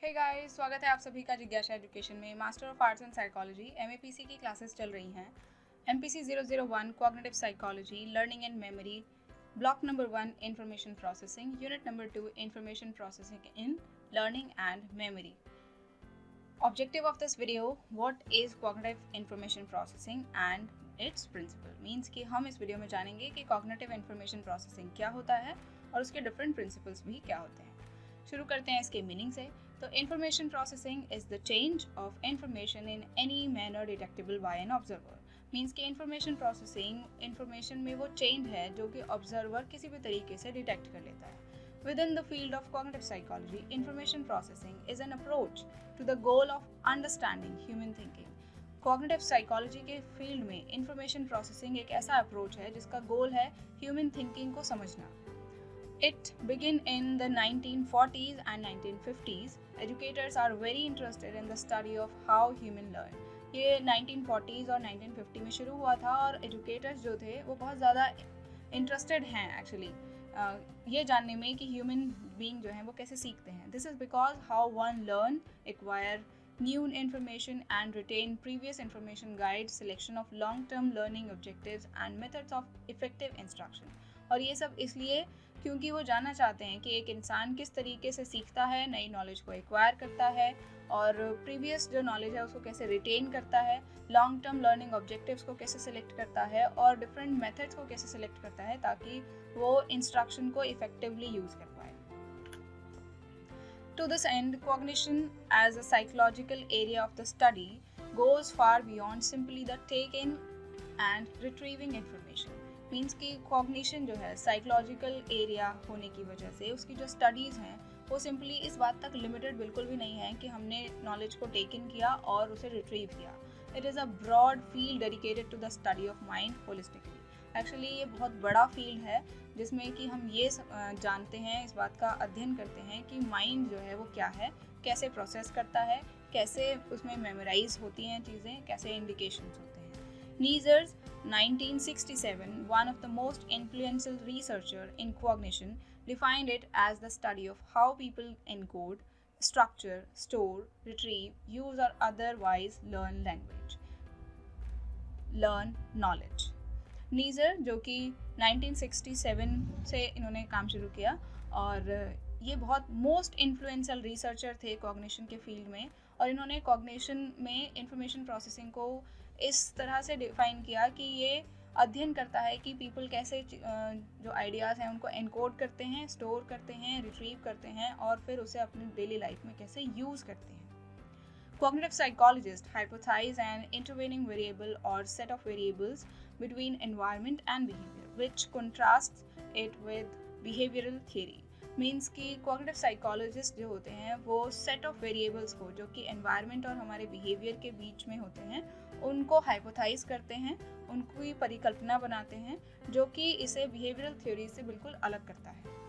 Hey guys, स्वागत है आप सभी का जिज्ञासा एजुकेशन में। Master of arts and psychology MAPC की क्लासेस चल रही हैं। MPC 001 cognitive psychology, learning and memory, block number 1 information processing, unit number 2 information processing in learning and memory. Objective of this video, what is cognitive information processing and its principle? Means कि हम इस video में जानेंगे कि cognitive information processing क्या होता है और उसके डिफरेंट प्रिंसिपल्स भी क्या होते हैं। शुरू करते हैं इसके मीनिंग से। तो information processing is the change of information in any manner detectable by an observer. Means कि इंफॉर्मेशन प्रोसेसिंग इंफॉर्मेशन में वो चेंज है जो कि ऑब्जर्वर किसी भी तरीके से डिटेक्ट कर लेता है। Within the field of cognitive psychology, information processing is an approach to the goal of understanding human thinking. Cognitive psychology के फील्ड में इंफॉर्मेशन प्रोसेसिंग एक ऐसा अप्रोच है जिसका गोल है ह्यूमन थिंकिंग को समझना। It began in the 1940s and 1950s. Educators are very interested in the study of how human learn. ये 1940s और 1950 में शुरू हुआ था और एजुकेटर्स जो थे वो बहुत ज़्यादा इंटरेस्टेड हैं एक्चुअली ये जानने में कि ह्यूमन बीइंग जो है वो कैसे सीखते हैं। This is because how one learn, acquire new information and retain previous information guide selection of long term learning objectives and methods of effective instruction. और ये सब इसलिए क्योंकि वो जानना चाहते हैं कि एक इंसान किस तरीके से सीखता है, नई नॉलेज को एक्वायर करता है और प्रीवियस जो नॉलेज है उसको कैसे रिटेन करता है, लॉन्ग टर्म लर्निंग ऑब्जेक्टिव्स को कैसे सिलेक्ट करता है और डिफरेंट मेथड्स को कैसे सिलेक्ट करता है ताकि वो इंस्ट्रक्शन को इफेक्टिवली यूज़ कर पाए। To this end, cognition as a psychological area of the study goes far beyond simply the taking and retrieving information. Means कि कॉग्निशन जो है साइकोलॉजिकल एरिया होने की वजह से उसकी जो स्टडीज़ हैं वो सिंपली इस बात तक लिमिटेड बिल्कुल भी नहीं है कि हमने नॉलेज को टेक इन किया और उसे रिट्रीव किया। It is a broad field dedicated to the study of mind holistically. Actually ये बहुत बड़ा फील्ड है जिसमें कि हम ये जानते हैं, इस बात का अध्ययन करते हैं कि माइंड जो है वो क्या है, कैसे प्रोसेस करता है, कैसे उसमें मेमोराइज होती हैं चीज़ें, कैसे इंडिकेशंस होते हैं। Neezer's 1967, one of the most influential researcher in cognition, defined it as the study of how people encode, structure, store, retrieve, use or otherwise learn language, learn knowledge. नीज़र जो कि 1967 से इन्होंने काम शुरू किया और ये बहुत मोस्ट इन्फ्लुएंशियल रिसर्चर थे कॉग्निशन के फील्ड में और इन्होंने कॉग्निशन में इंफॉर्मेशन प्रोसेसिंग को इस तरह से डिफाइन किया कि ये अध्ययन करता है कि पीपल कैसे जो आइडियाज़ हैं उनको एनकोड करते हैं, स्टोर करते हैं, रिट्रीव करते हैं और फिर उसे अपनी डेली लाइफ में कैसे यूज़ करते हैं। Cognitive psychologists hypothesize an intervening variable or set of variables between environment and behavior, which contrasts it with behavioral theory. Means कि कॉग्निटिव साइकोलॉजिस्ट जो होते हैं वो सेट ऑफ वेरिएबल्स को जो कि एनवायरनमेंट और हमारे बिहेवियर के बीच में होते हैं उनको हाइपोथाइज करते हैं, उनकी परिकल्पना बनाते हैं जो कि इसे बिहेवियरल थ्योरी से बिल्कुल अलग करता है।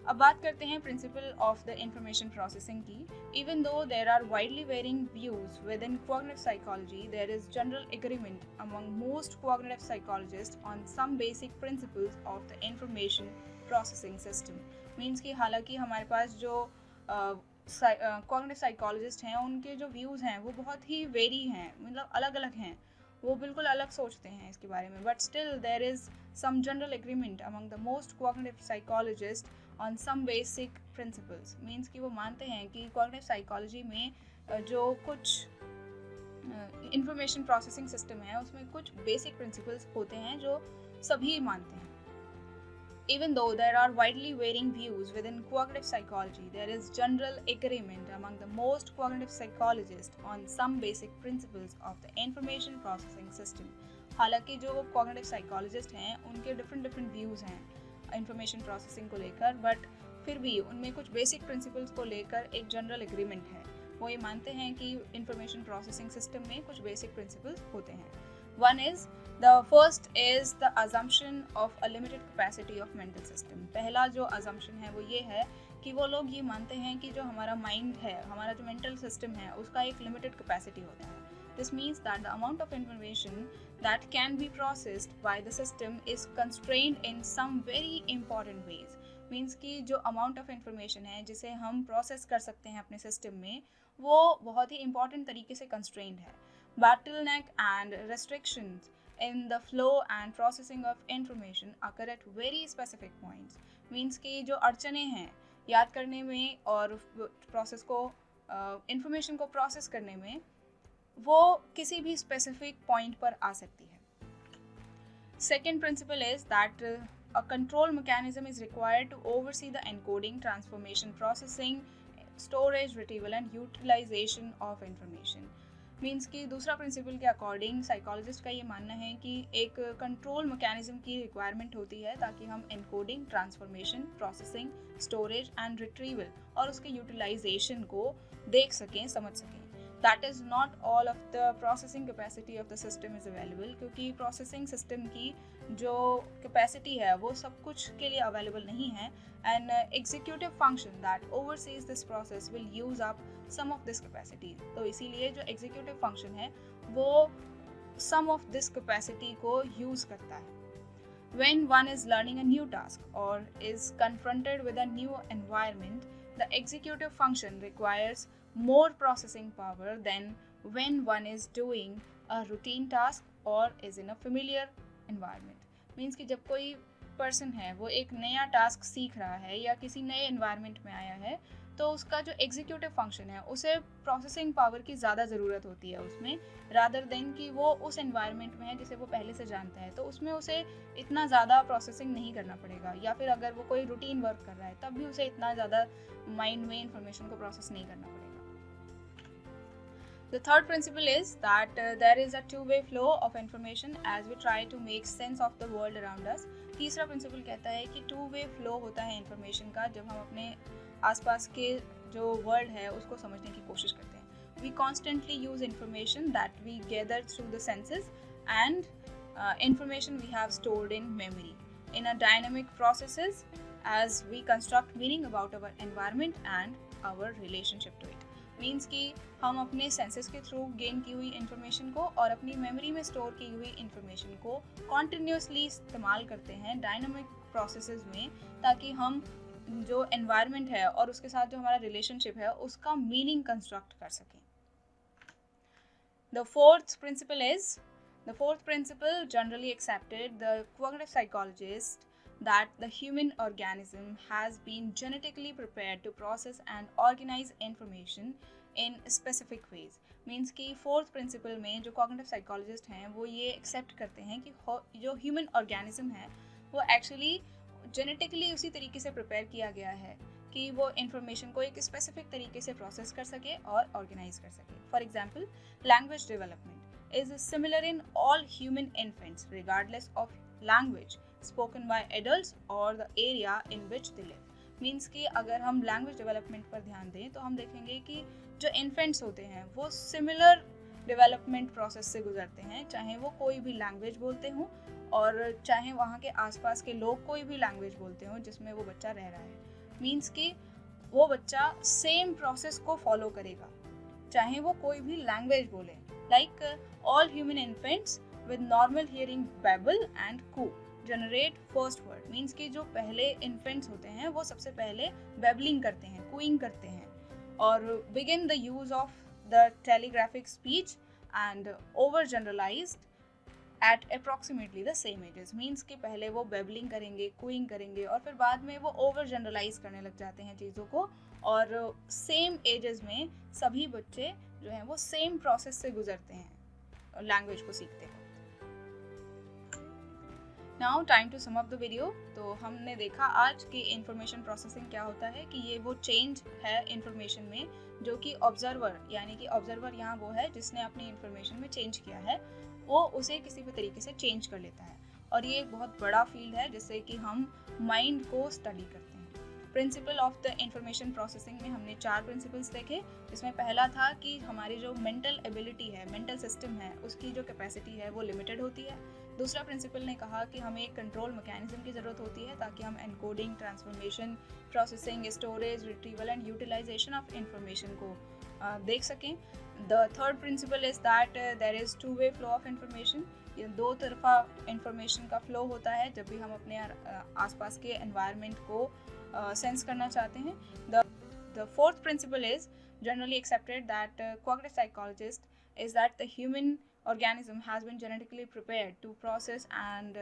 अब बात करते हैं principle of the information processing की। Even though there are widely varying views within cognitive psychology, there is general agreement among most cognitive psychologist on some basic principles of the information processing system. Means कि हालांकि हमारे पास जो cognitive psychologist हैं उनके जो views हैं वो बहुत ही वेरी हैं, मतलब अलग अलग हैं, वो बिल्कुल अलग सोचते हैं इसके बारे में, but still there is some general agreement among the most cognitive psychologist on some basic principles. Means कि वो मानते हैं कि कॉग्निटिव साइकोलॉजी में जो कुछ इंफॉर्मेशन प्रोसेसिंग सिस्टम है उसमें कुछ बेसिक प्रिंसिपल्स होते हैं जो सभी मानते हैं। Even though there are widely varying views within cognitive psychology, there is general agreement among the most cognitive psychologists on some basic principles of the information processing system. हालांकि जो cognitive psychologist हैं उनके different views हैं information processing को लेकर, but फिर भी उनमें कुछ basic principles को लेकर एक general agreement है। वो ये मानते हैं कि information processing system में कुछ basic principles होते हैं। One is the first is the assumption of a limited capacity of mental system. पहला जो assumption है वो ये है कि वो लोग ये मानते हैं कि जो हमारा माइंड है, हमारा जो मेंटल सिस्टम है उसका एक लिमिटेड कैपेसिटी होता है। This means that the amount of information that can be processed by the system is constrained in some very important ways. Means कि जो अमाउंट ऑफ इंफॉर्मेशन है जिसे हम प्रोसेस कर सकते हैं अपने सिस्टम में, वो बहुत ही इंपॉर्टेंट तरीके से कंस्ट्रेंड है. Bottleneck and restrictions in the flow and processing of information occur at very specific points. Means कि जो अड़चने हैं याद करने में और प्रोसेस को इंफॉर्मेशन को प्रोसेस करने में, वो किसी भी स्पेसिफिक पॉइंट पर आ सकती है. Second principle is that a control mechanism is required to oversee the encoding, transformation, processing, storage, retrieval and utilization of information. Means कि दूसरा प्रिंसिपल के अकॉर्डिंग साइकोलॉजिस्ट का ये मानना है कि एक कंट्रोल मैकेनिज्म की रिक्वायरमेंट होती है ताकि हम encoding, transformation, processing, storage and retrieval और उसके यूटिलाइजेशन को देख सकें, समझ सकें. That is not all of the processing capacity of the system is available, क्योंकि प्रोसेसिंग सिस्टम की जो कैपेसिटी है वो सब कुछ के लिए अवेलेबल नहीं है. And executive function that oversees this process will use up some of this capacity. तो इसीलिए जो एग्जीक्यूटिव फंक्शन है वो सम ऑफ दिस कैपेसिटी को यूज़ करता है. When one is learning a new task or is confronted with a new environment, the executive function requires more processing power than when one is doing a routine task or is in a familiar environment. Means कि जब कोई person है वो एक नया task सीख रहा है या किसी नए एनवायरनमेंट में आया है, तो उसका जो एग्जीक्यूटिव फंक्शन है उसे प्रोसेसिंग पावर की ज़्यादा ज़रूरत होती है उसमें, रादर देन कि वो उस एनवायरनमेंट में है जिसे वो पहले से जानता है, तो उसमें उसे इतना ज़्यादा प्रोसेसिंग नहीं करना पड़ेगा. या फिर अगर वो कोई रूटीन वर्क कर रहा है तब भी उसे इतना ज़्यादा माइंड में इंफॉर्मेशन को प्रोसेस नहीं करना पड़ेगा. The third principle is that there is a two-way flow of information as we try to make sense of the world around us. तीसरा प्रिंसिपल कहता है कि two-way flow होता है इंफॉर्मेशन का जब हम अपने आसपास के जो वर्ल्ड है उसको समझने की कोशिश करते हैं. We constantly use information that we gather through the senses and information we have stored in memory in a dynamic processes as we construct meaning about our environment and our relationship to it. Means कि हम अपने senses के through gain की हुई information को और अपनी memory में स्टोर की हुई इंफॉर्मेशन को कॉन्टिन्यूसली इस्तेमाल करते हैं डायनामिक प्रोसेसेस में, ताकि हम जो एनवायरनमेंट है और उसके साथ जो हमारा रिलेशनशिप है उसका मीनिंग कंस्ट्रक्ट कर सकें. The fourth principle generally accepted, the cognitive psychologist, that the human organism has been genetically prepared to process and organize information in specific ways. Means कि फोर्थ प्रिंसिपल में जो कॉग्निटिव साइकोलॉजिस्ट हैं वो ये accept करते हैं कि जो ह्यूमन ऑर्गेनिज्म है वो एक्चुअली जेनेटिकली उसी तरीके से प्रिपेयर किया गया है कि वो इंफॉर्मेशन को एक स्पेसिफिक तरीके से प्रोसेस कर सके और ऑर्गेनाइज कर सके. For example, language development is similar in all human infants regardless of language spoken by adults or the area in which they live. Means कि अगर हम लैंग्वेज डेवलपमेंट पर ध्यान दें तो हम देखेंगे कि जो इन्फेंट्स होते हैं वो सिमिलर डेवलपमेंट प्रोसेस से गुजरते हैं, चाहे वो कोई भी लैंग्वेज बोलते हों और चाहे वहाँ के आसपास के लोग कोई भी लैंग्वेज बोलते हों जिसमें वो बच्चा रह रहा है. मीन्स कि वो बच्चा सेम प्रोसेस को फॉलो करेगा चाहे वो कोई भी लैंग्वेज बोले. Like all human infants with normal hearing babble and coo generate first word. Means कि जो पहले इन्फेंट्स होते हैं वो सबसे पहले बेबलिंग करते हैं, कूइंग करते हैं और begin the use of the telegraphic speech and overgeneralized at approximately the same ages. Means कि पहले वो बेबलिंग करेंगे, कूइंग करेंगे और फिर बाद में वो ओवर जनरलाइज करने लग जाते हैं चीज़ों को, और सेम एजेस में सभी बच्चे जो हैं वो सेम प्रोसेस से गुजरते हैं लैंग्वेज को सीखते हैं. Now time to sum up the video. तो हमने देखा आज की इंफॉर्मेशन प्रोसेसिंग क्या होता है कि ये वो चेंज है इंफॉर्मेशन में जो कि ऑब्जर्वर, यानी कि ऑब्जर्वर यहाँ वो है जिसने अपनी इंफॉर्मेशन में चेंज किया है, वो उसे किसी भी तरीके से चेंज कर लेता है. और ये एक बहुत बड़ा फील्ड है जिससे कि हम माइंड को स्टडी करते हैं. Principle of the information processing में हमने 4 प्रिंसिपल्स देखे, जिसमें पहला था कि हमारी जो मेंटल एबिलिटी है, मेंटल सिस्टम है, उसकी जो कैपेसिटी है वो लिमिटेड होती है. दूसरा प्रिंसिपल ने कहा कि हमें एक कंट्रोल मैकेनिज्म की ज़रूरत होती है ताकि हम encoding, transformation, processing, storage, retrieval and utilization of information को देख सकें. The third principle is that there is two way flow of information. ये दो तरफा इंफॉर्मेशन का फ्लो होता है जब भी हम अपने आसपास के एनवायरनमेंट को सेंस करना चाहते हैं। The fourth principle is generally accepted that cognitive psychologist is that the human organism has been genetically prepared to process and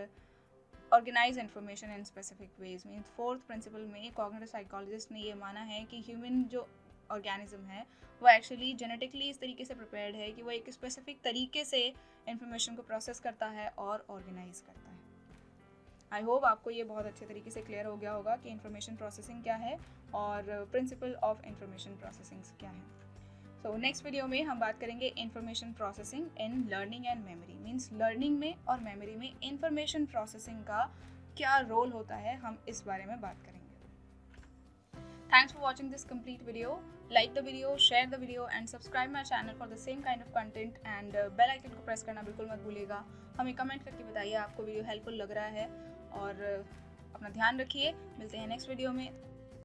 organize information in specific ways। Means fourth principle में cognitive psychologist ने ये माना है कि human जो organism है वो actually genetically इस तरीके से प्रिपेयर्ड है कि वो एक स्पेसिफिक तरीके से इंफॉर्मेशन को प्रोसेस करता है और ऑर्गेनाइज करता है। आई होप आपको ये बहुत अच्छे तरीके से क्लियर हो गया होगा कि इंफॉर्मेशन प्रोसेसिंग क्या है और प्रिंसिपल ऑफ इंफॉर्मेशन प्रोसेसिंग क्या है। सो नेक्स्ट वीडियो में हम बात करेंगे information processing in learning and memory. Means learning में और मेमोरी में इंफॉर्मेशन प्रोसेसिंग का क्या रोल होता है, हम इस बारे में बात करेंगे। Thanks for watching this complete video. Like the video, share the video and subscribe my channel for the same kind of content and bell icon को press करना बिल्कुल मत भूलिएगा। हमें कमेंट करके बताइए आपको वीडियो हेल्पफुल लग रहा है और अपना ध्यान रखिए। मिलते हैं नेक्स्ट वीडियो में।